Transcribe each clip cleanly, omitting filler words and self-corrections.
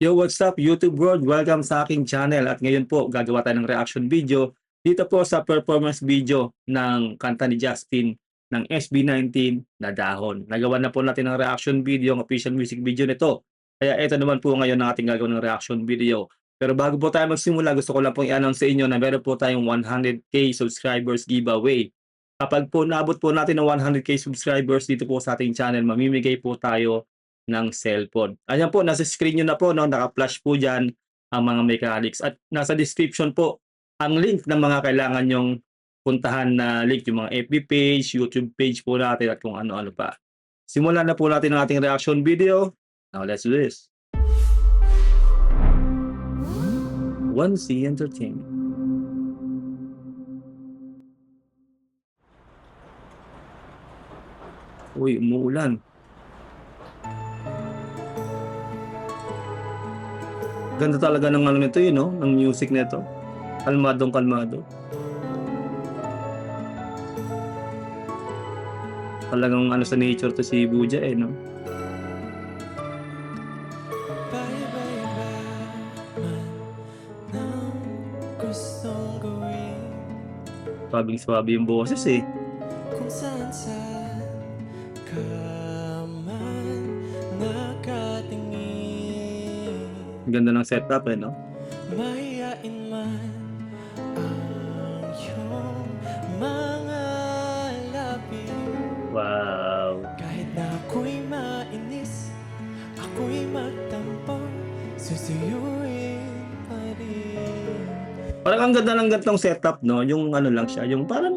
Yo, what's up YouTube world? Welcome sa aking channel at ngayon po gagawa tayo ng reaction video dito po sa performance video ng kanta ni Justin ng SB19 na Dahon. Nagawa na po natin ng reaction video, ang official music video nito. Kaya ito naman po ngayon ang ating gagawin ng reaction video. Pero bago po tayo magsimula, gusto ko lang pong i-announce sa inyo na meron po tayong 100k subscribers giveaway. Kapag po naabot po natin ng 100k subscribers dito po sa ating channel, mamimigay po tayo ng cellphone. Ayan po, nasa screen nyo na po, no? Naka-flash po dyan ang mga mechanics. At nasa description po ang link ng mga kailangan nyong puntahan na link, yung mga FB page, YouTube page po natin at kung ano-ano pa. Simulan na po natin ang ating reaction video. Now let's do this. 1C Entertainment. Uy, umuulan. Ganda talaga ng ano nito yun, no? Ng music nito. Kalmadong kalmado. Talagang ano sa nature to si Buja no? Swabing-swabe yung boses eh. Kung saan ka man nakatingin, Ang ganda ng setup no? mahiyain man ang iyong mga labi. Wow. Kahit na ako'y mainis, ako'y magtampo, susuyuin pa rin. Parang ang ganda ng gantong setup, no? Yung ano lang siya, yung parang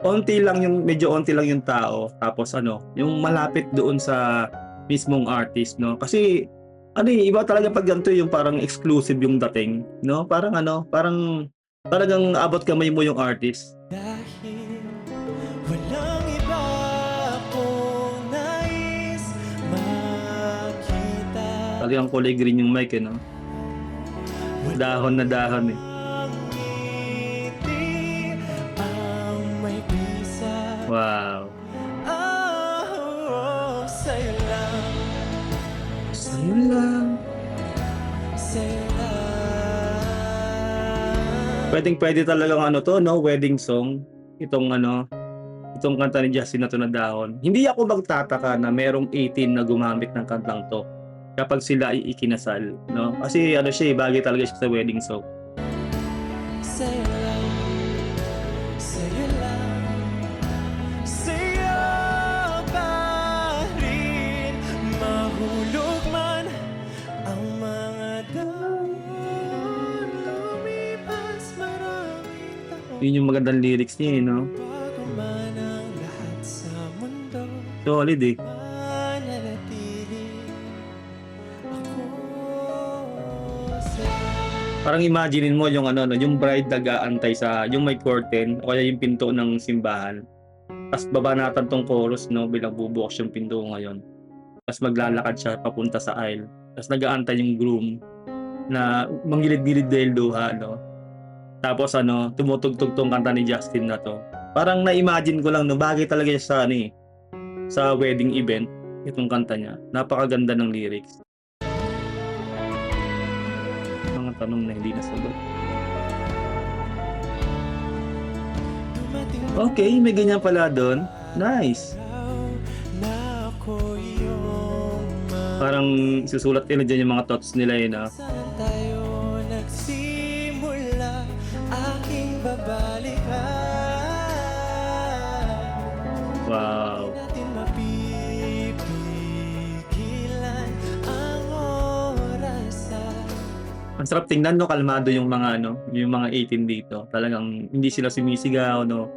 onti lang yung, medyo onti lang yung tao. Tapos ano, yung malapit doon sa mismong artist, no? Kasi ano iba talaga pag ganito yung parang exclusive yung dating, no? Parang ano, parang talagang abot kamay mo yung artist. Dahil walang iba akong nais makita. Talagang kulay green yung mic, no? Dahon na dahon eh. Ang ngiti ang may bisa. Wow. Sa'yo lang, Sa'yo lang. sa'yo lang. Pwedeng-pwede talagang ano to, no? Wedding song. Itong ano, itong kanta ni Justin na to na Dahon. Hindi ako magtataka na merong 18 na gumamit ng kantang to kapag sila ay ikinasal, no? Kasi ano siya, bagay talaga siya sa wedding song. Sa'yo lang, sa'yo lang, sa'yo pa rin. Mahulog man ang mga dahon, lumipas maraming taon. Yun yung magandang lyrics niya, no? Bago man ang lahat sa mundo, Solid eh. mananatili ako sa'yo. Parang imaginein mo yung ano, no, yung bride nag-aantay sa, yung may curtain, o kaya yung pinto ng simbahan. Tapos babanatan tong chorus, no, bilang bubukas yung pinto ngayon. Tapos maglalakad siya papunta sa aisle. Tapos nag-aantay yung groom na manggilid-gilid dahil luha, no. Tapos ano, tumutugtog tong kanta ni Justin na to. Parang na-imagine ko lang, no, bagay talaga siya sa ano eh, sa wedding event, itong kanta niya. Napakaganda ng lyrics. Mga tanong na hindi nasagot. Dumating Okay, may ganyan pala doon. Nice. na ako iyong Parang susulat nila dyan yung mga thoughts nila yun. saan tayo nagsimula, aking babalikan. Wow. Natin mapipigilan ang orasan. Ang sarap tingnan, no, kalmado yung mga ano, yung mga 18 dito. Talagang hindi sila sumisigaw, no.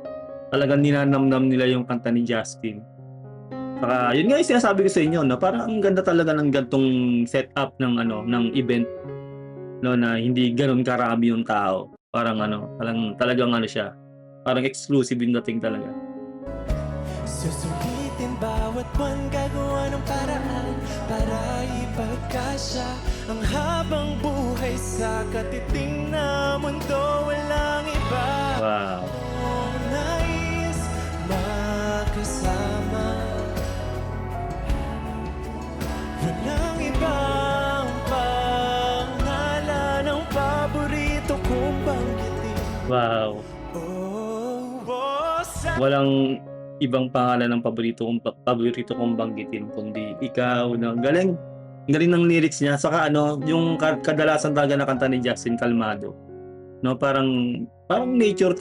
Talagang ninanamnam nila yung kanta ni Justin. Saka yun nga yung sinasabi ko sa inyo, no, parang ang ganda talaga ng gantong setup ng ano, ng event, no, na hindi ganoon karami yung tao. Parang ano, talagang ano siya. Parang exclusive yung dating talaga. Susulitin bawat buwan, gagawa ng paraan para ipagkasya ang habang buhay sa katiting na mundo. Walang iba Wow. akong nais makasama. Walang ibang Wow. Oh, oh, Walang ibang pangalan ng paborito kong banggitin kundi ikaw 'no. Ang galing ng lyrics niya saka ano, yung kadalasan talaga na kanta ni Justin kalmado 'no, parang nature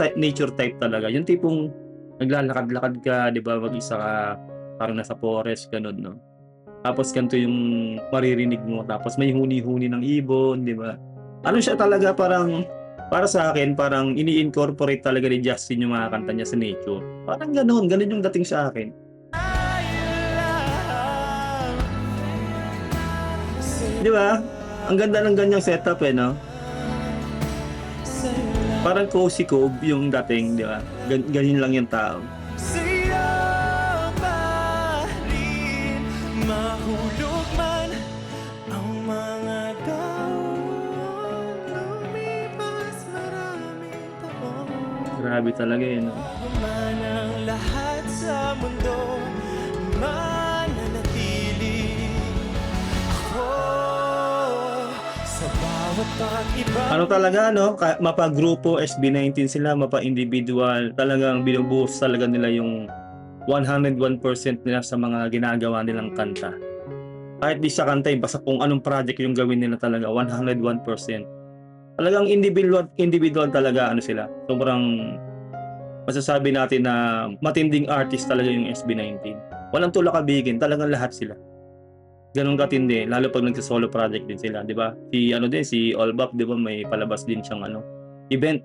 type talaga. Yung tipong naglalakad-lakad ka 'di ba, mag-isa ka, parang nasa forest gano'n 'no. Tapos ganito yung maririnig mo tapos may huni-huni ng ibon 'di ba? Ano siya talaga parang para sa akin parang ini-incorporate talaga ni Justin yung mga kanta niya sa nature. Parang gano'n yung dating sa akin. lang 'Di ba? Ang ganda ng ganyang setup, eh, 'no? sa'yo lang, Parang cozy cove yung dating, 'di ba? Ganyan lang yung tao. sa'yo pa rin mahulog man ang mga taon, lumipas maraming taon. Grabe talaga, eh, 'no? Man ang lahat sa mundo mananatili ako sa bawat pag-iba. Ano talaga 'no, mapa-grupo SB19 sila, mapa-individual, talagang binubuhos talaga nila yung 101% nila sa mga ginagawa nilang kanta. Kahit di sa kanta, eh, basta kung anong project yung gawin nila talaga 101%. Talagang individual talaga ano sila, sobrang masasabi natin na matinding artist talaga yung SB19. Walang tulak-kabigin, talagang lahat sila. Gano'n katindi, lalo 'pag nagso-solo project din sila, 'di ba? Si ano din, si Allbap 'di ba may palabas din siyang ano, event,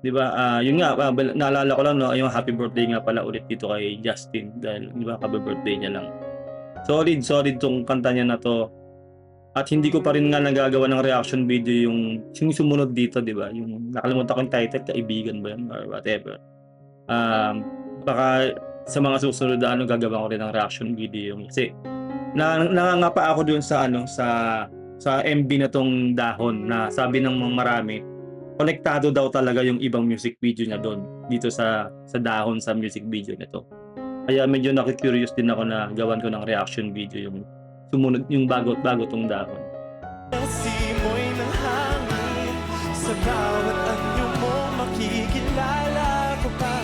'di ba? Yun nga, naalala ko lang 'no, yung happy birthday nga pala ulit dito kay Justin dahil 'di ba kabi-birthday niya lang. Solid 'tong kanta niya na 'to at hindi ko pa rin nga nagagawa ng reaction video yung sumunod dito, 'di ba? Yung nakalimutan ko yung title, Kaibigan ba yun or whatever. Baka sa mga susunod na ano gagawan ko rin ng reaction video yung kasi nangangapa ako dun sa ano, sa MV na 'tong Dahon na sabi ng mga marami, konektado daw talaga yung ibang music video niya dun, dito sa Dahon sa music video nito. Kaya medyo naku-curious din ako na gawan ko ng reaction video yung sumunod yung bago 'tong Dahon. Ang simoy ng hangin sa bawat anyo mo makikilala ko pa.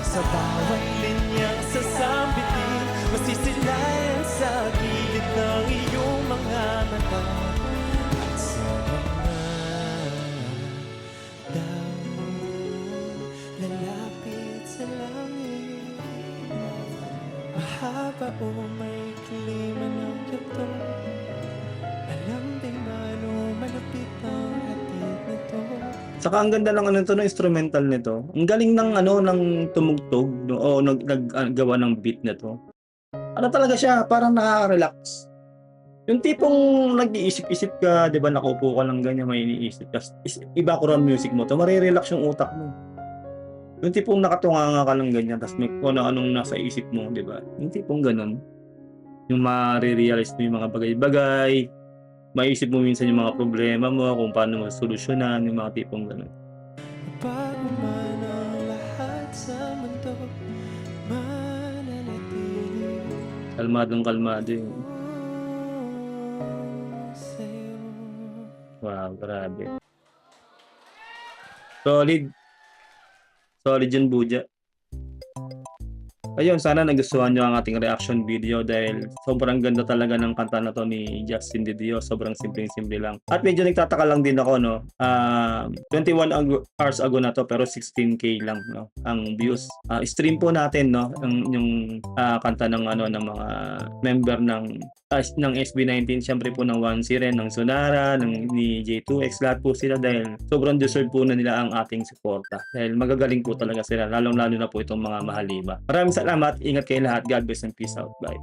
Sa bawat linyang sasambitin masisilayan sa gilid ng iyong mga mata. At sa mga dahon lalapit sa langit, mahaba o may klima ng yato. Alam din man o malapit ang hatid nito. Saka ang ganda ng ano nito, ng instrumental nito. Ang galing ng ano, ng tumugtog no, o gawa ng beat nito. Ano talaga siya, parang nakaka-relax. Yung tipong nag-iisip-isip ka, 'di ba, nakaupo ka lang ganyan, may iniisip ka, i-background music mo 'to, mare-relax yung utak mo. Yung tipong nakatunganga ka lang ganyan, tapos may kung ano-anong nasa isip mo, 'di ba? Yung tipong gano'n. Yung mare-realize mo yung mga bagay-bagay, maisip mo minsan yung mga problema mo, kung paano masosolusyunan, yung mga tipong gano'n. Bago man ang lahat sa mundo mananatili Kalmadong-kalmado yun. sa'yo. Wow, grabe. Solid. Solid yun, Buja. Ayun, sana nagustuhan nyo ang ating reaction video dahil sobrang ganda talaga ng kanta na to ni Justin De Dios. Sobrang simpleng-simple lang. At medyo nagtataka lang din ako, no? 21 hours ago na to pero 16K lang, no? Ang views. Stream po natin, no? Yung kanta ng ano ng mga member ng SB19, syempre po ng 1C rin, ng Sonara, ni J2X, lahat po sila dahil sobrang deserve po na nila ang ating suporta. Dahil magagaling po talaga sila, lalong-lalo na po itong mga mahalima. Maraming salamat, ingat kayo lahat, God bless and peace out, bye.